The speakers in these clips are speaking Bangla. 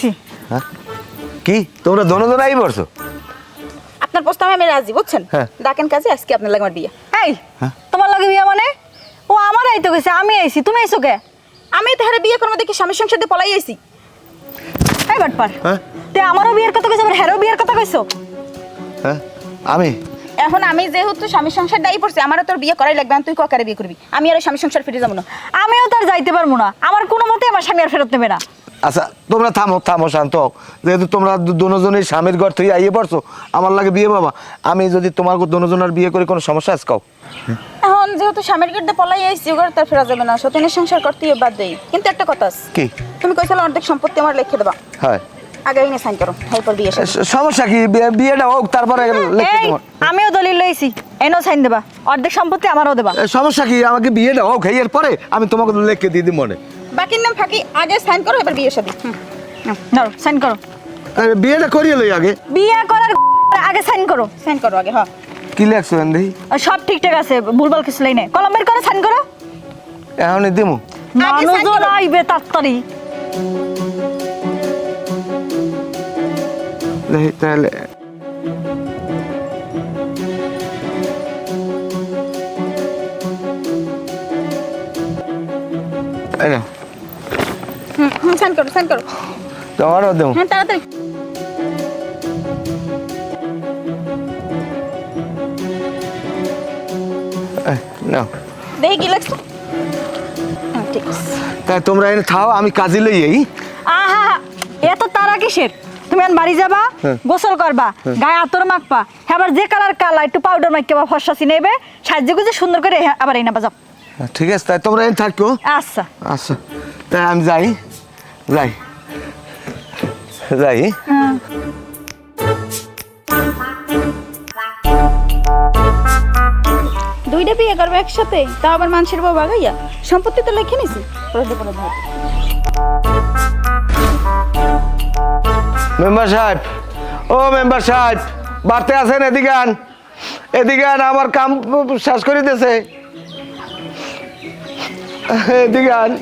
হ্যাঁ কি তোমরা দোনো আই পড়ছো? আপনার প্রস্তাবে আমি রাজি, বুঝছেন? ডাকেন কাজে, আজকে আপনার লাগে আমার বিয়ে। এই তোমার লাগে বিয়ে মানে? ও আমার আইতো কইছে, আমি আইছি, তুমি আইছো কে? আমি তো হারে বিয়ে করব দেখি স্বামীর সংসার দিয়ে পলাই আইছি। এই বাটপার, তে আমারও বিয়ের কথা কইছো, আবার হেরো বিয়ের কথা কইছো? হ্যাঁ আমি এখন আমি যেহেতু স্বামীর সংসার দায়ী পড়ছি, আমারও তোর বিয়ে করাই লাগবে। তুই ককারে বিয়ে করবি? আমি আর স্বামীর সংসার ফিরে যাবো না। আমিও তার যাইতে পারবো না, আমার কোনো মতে আমার স্বামী আর ফেরত নেবে না। আচ্ছা তোমরা থামো শান্ত হও। যেহেতু তোমরা দুজনের স্বামীর ঘর থেকে আইয়ে পড়ছো, আমার লাগে বিয়ে বাবা। আমি যদি তোমার দুজনের বিয়ে করে কোনো সমস্যা আছে কাও? এখন যেহেতু স্বামীর গড়তে পলাই আইছি, ওগর তার ফেরা যাবে না। সতীনের সংসার করতেই বাদ দেই। কিন্তু একটা কথা আছে। কি? তুমি কইছিলে অর্ধেক সম্পত্তি আমার লিখে দেবা। হ্যাঁ আগে এনে সাইন করো, তারপর বিয়ে শেষ। সমস্যা কি? বিয়েটা হোক তারপরে লিখে এই দেবো। আমিও দলিল লইছি, এনো সাইন দেবা, অর্ধেক সম্পত্তি আমারও দেবা। সমস্যা কি? আমাকে বিয়েটা হোক, এর পরে আমি তোমাকে লিখে দিয়ে দিই মনে। বাকির নাম ফাঁকি, আগে সাইন করো, এবার বিয়ে শাদী। ধরো সাইন করো। বিয়েটা করিয়ে লই আগে। বিয়ে করার আগে সাইন করো। সাইন করো আগে। হ্যাঁ কি লেখছো এন্দি? আর সব ঠিকঠাক আছে, ভুলভাল কিছু নাই। কলম বের করে সাইন করো। এখনই দিমু। আগে sign মানুষজন করো। আইবে তাড়াতাড়ি। দেখি তাহলে এই নাও, সাইন করো, সাইন করো। তোমারও দেবো। হ্যাঁ তাড়াতাড়ি। নাও দেখি কি লাগছে। হ্যাঁ ঠিক আছে। তাই তোমরা এনে থাও, আমি কাজে লই এই। আহা এত তারা কিসের? তুমি এখন বাড়ি যাবা, গোসল করবা, গায়ে আতর মাখবা, আবার যে কালার কালা একটু পাউডার মাখবা, ফর্সা নেবে, সাহায্য গুজে সুন্দর করে আবার এই নেবা যাও। ঠিক আছে, তাই তোমরা এনে থাকো। আচ্ছা আচ্ছা তাই আমি যাই যাই যাই। দুইটা বিয়ে করবে একসাথে, তাও আবার মানুষের বউ বাগাইয়া। সম্পত্তি তো লিখে নিছি। মেম্বার সাহেব, ও মেম্বার সাহেব, বাড়তে আছেন? এদিকে আন, এদিকে আন, আমার কাম শেষ করে দিয়েছে। এদিকে আন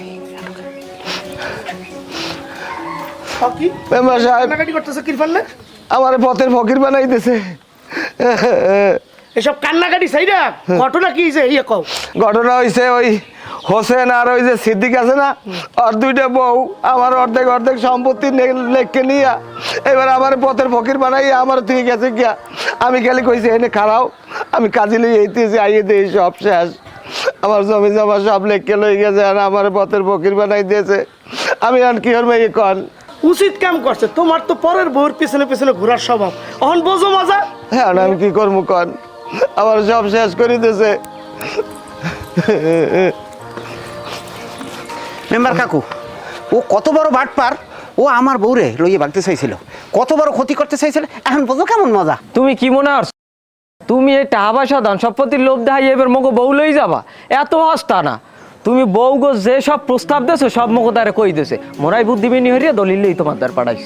মেম্বার সাহেব, আমার পথের ফকির বানাই দিয়েছে। এসব কান্নাকাটি সাইডা ঘটনা কি হইছে ইয়ে কও। ঘটনা হয়েছে ওই হোসেন আর ওই যে সিদ্দিক আছে না, আর দুইটা বউ আমার অর্ধেক অর্ধেক সম্পত্তি লেখকে নিয়ে এবার আমার পথের ফকির বানাই আমার থেকে গেছে গিয়া। আমি খালি কইছি এনে খারাও, আমি কাজে লই এইতেছি, আইয়ে দিই সব শেষ। আমার জমি জমা সব লেখকে লই গেছে আর আমার পথের ফকির বানাই দিয়েছে। আমি আর কি করবো এই কন? উচিত কাম করছে, তোমার তো পরের বউর পিছনে পিছনে ঘোরার স্বভাব, অহন বোঝো মজা। হ্যাঁ আমি কি করবো কন? আমার সব শেষ করে দিয়েছে। মেম্বার কাকু, ও কত বড় বাটপার! ও আমার বউরে লইয়ে ভাগতে চাইছিল, কত বড় ক্ষতি করতে চাইছিল, এখন বোঝো কেমন মজা। তুমি কি মনে করছো তুমি এই টাকা পয়সা দান সম্পত্তির লোভ দেখাই এবার মগো বউ লই যাবা? এত হস্তা না। তুমি বউ গো যে সব প্রস্তাব দেছো সব মগো তারে কই দেছে, মোরাই বুদ্ধিবিনী হরিয়া দলিল লই তোমার দ্বার পাঠাইছে।